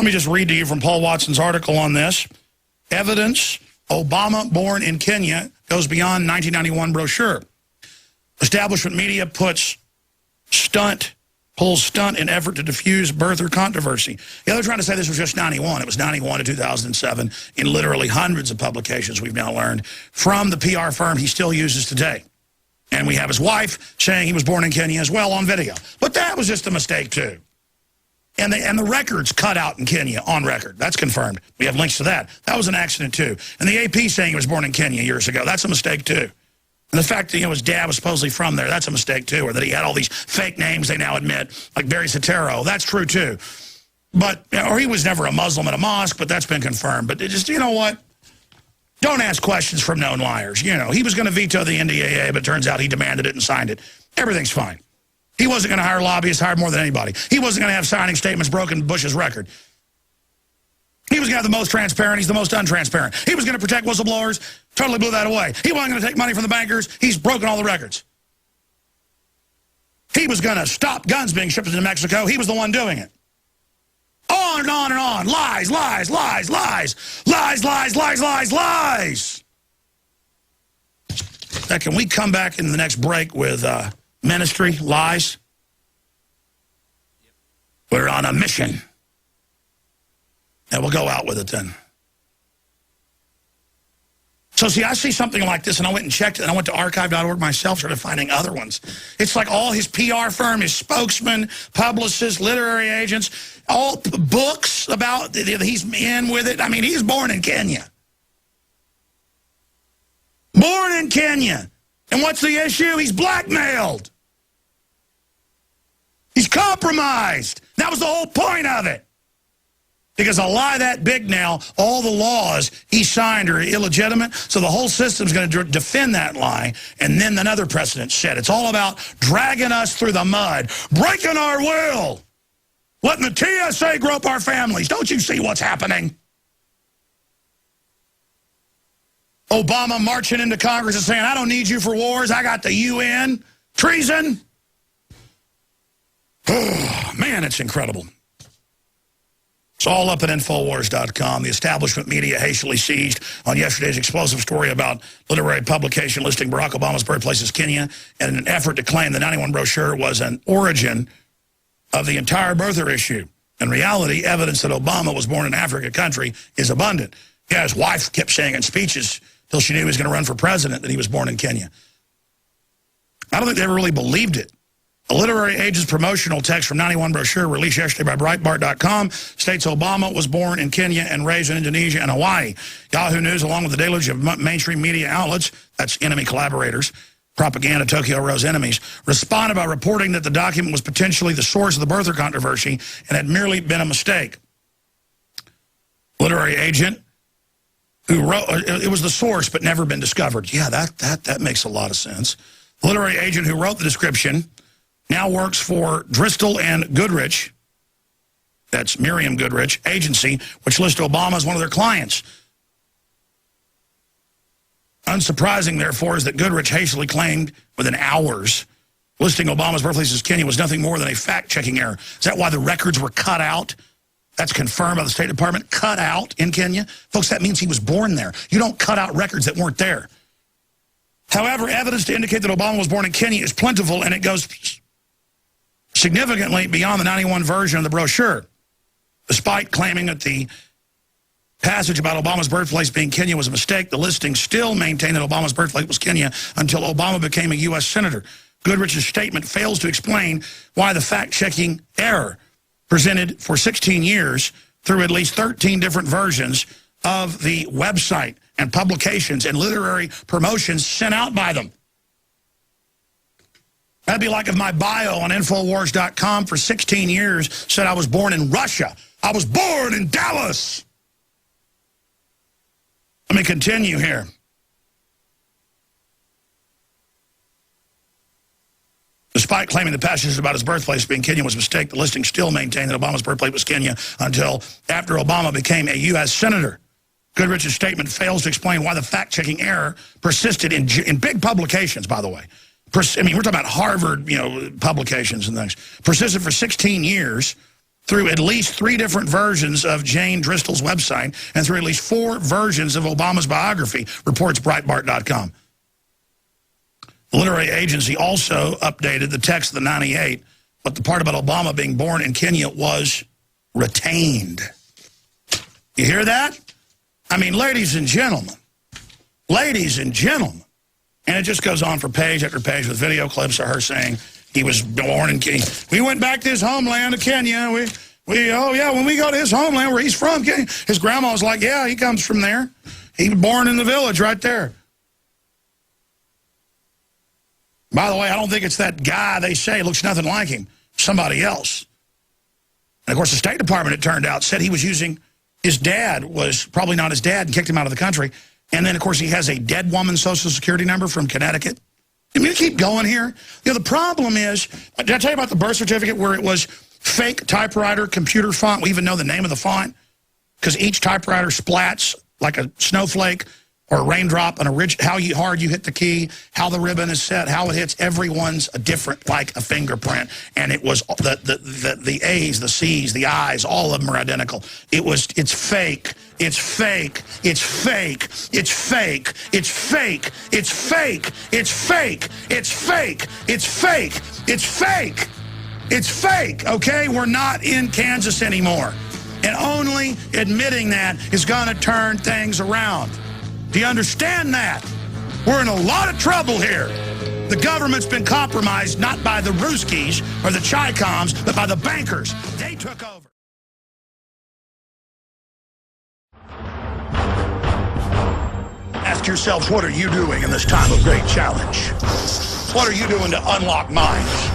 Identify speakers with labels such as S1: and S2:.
S1: Let me just read to you from Paul Watson's article on this. Evidence, Obama born in Kenya, goes beyond 1991 brochure. Establishment media pulls stunt in effort to diffuse birther controversy. Yeah, they're trying to say this was just 91. It was 91 to 2007 in literally hundreds of publications, we've now learned, from the PR firm he still uses today. And we have his wife saying he was born in Kenya as well on video. But that was just a mistake, too. And the record's cut out in Kenya on record. That's confirmed. We have links to that. That was an accident, too. And the AP saying he was born in Kenya years ago, that's a mistake, too. And the fact that his dad was supposedly from there, that's a mistake, too. Or that he had all these fake names they now admit, like Barry Soetoro, that's true, too. But, or he was never a Muslim at a mosque, but that's been confirmed. But it just, you know what? Don't ask questions from known liars. He was going to veto the NDAA, but it turns out he demanded it and signed it. Everything's fine. He wasn't going to hire lobbyists, hired more than anybody. He wasn't going to have signing statements broken Bush's record. He was going to have the most transparent. He's the most untransparent. He was going to protect whistleblowers. Totally blew that away. He wasn't going to take money from the bankers. He's broken all the records. He was going to stop guns being shipped into Mexico. He was the one doing it. On and on and on. Lies, lies, lies, lies. Lies, lies, lies, lies, lies. Now, can we come back in the next break with ministry, lies? We're on a mission. And we'll go out with it then. So see, I see something like this, and I went and checked it, and I went to archive.org myself, started finding other ones. It's like all his PR firm, his spokesman, publicists, literary agents, all books about he's in with it. I mean, he's born in Kenya. Born in Kenya. And what's the issue? He's blackmailed. He's compromised. That was the whole point of it. Because a lie that big now, all the laws he signed are illegitimate, so the whole system's going to defend that lie, and then another precedent set. It's all about dragging us through the mud, breaking our will, letting the TSA grope our families. Don't you see what's happening? Obama marching into Congress and saying, I don't need you for wars, I got the UN. Treason. Man, it's incredible. It's all up at Infowars.com. The establishment media hastily seized on yesterday's explosive story about literary publication listing Barack Obama's birthplace as Kenya in an effort to claim the 91 brochure was an origin of the entire birther issue. In reality, evidence that Obama was born in Africa country is abundant. Yeah, his wife kept saying in speeches till she knew he was going to run for president that he was born in Kenya. I don't think they ever really believed it. A literary agent's promotional text from 91 brochure released yesterday by Breitbart.com states Obama was born in Kenya and raised in Indonesia and Hawaii. Yahoo News, along with the deluge of mainstream media outlets, that's enemy collaborators, propaganda Tokyo Rose enemies, responded by reporting that the document was potentially the source of the birther controversy and had merely been a mistake. Literary agent who wrote, it was the source but never been discovered. Yeah, that makes a lot of sense. The literary agent who wrote the description now works for Driscoll and Goodrich, that's Miriam Goodrich, agency, which lists Obama as one of their clients. Unsurprising, therefore, is that Goodrich hastily claimed within hours listing Obama's birthplace as Kenya was nothing more than a fact-checking error. Is that why the records were cut out? That's confirmed by the State Department, cut out in Kenya? Folks, that means he was born there. You don't cut out records that weren't there. However, evidence to indicate that Obama was born in Kenya is plentiful, and it goes significantly beyond the 91 version of the brochure. Despite claiming that the passage about Obama's birthplace being Kenya was a mistake, the listing still maintained that Obama's birthplace was Kenya until Obama became a U.S. Senator. Goodrich's statement fails to explain why the fact-checking error presented for 16 years through at least 13 different versions of the website and publications and literary promotions sent out by them. That'd be like if my bio on Infowars.com for 16 years said I was born in Russia. I was born in Dallas. Let me continue here. Despite claiming the passages about his birthplace being Kenya was a mistake, the listing still maintained that Obama's birthplace was Kenya until after Obama became a U.S. Senator. Goodrich's statement fails to explain why the fact-checking error persisted in big publications, by the way. I mean, we're talking about Harvard, publications and things. Persisted for 16 years through at least 3 different versions of Jane Driscoll's website and through at least 4 versions of Obama's biography, reports Breitbart.com. The literary agency also updated the text of the 98, but the part about Obama being born in Kenya was retained. You hear that? I mean, ladies and gentlemen, and it just goes on for page after page with video clips of her saying he was born in Kenya. We went back to his homeland of Kenya. Oh yeah, when we go to his homeland where he's from, Kenya, his grandma was like, yeah, he comes from there. He was born in the village right there. By the way, I don't think it's that guy they say looks nothing like him. Somebody else. And of course, the State Department, it turned out, said he was using, his dad was probably not his dad and kicked him out of the country. And then, of course, he has a dead woman's Social Security number from Connecticut. I mean, keep going here. You know, the problem is, did I tell you about the birth certificate where it was fake typewriter, computer font? We even know the name of the font because each typewriter splats like a snowflake or a raindrop, and how hard you hit the key, how the ribbon is set, how it hits. Everyone's a different, like a fingerprint. And it was the A's, the C's, the I's, all of them are identical. It's fake. It's fake. It's fake. It's fake. It's fake. It's fake. It's fake. It's fake. It's fake. It's fake. It's fake. Okay? We're not in Kansas anymore. And only admitting that is going to turn things around. Do you understand that? We're in a lot of trouble here. The government's been compromised not by the Ruskies or the Chi-Coms, but by the bankers. They took over. Ask yourselves, what are you doing in this time of great challenge? What are you doing to unlock minds?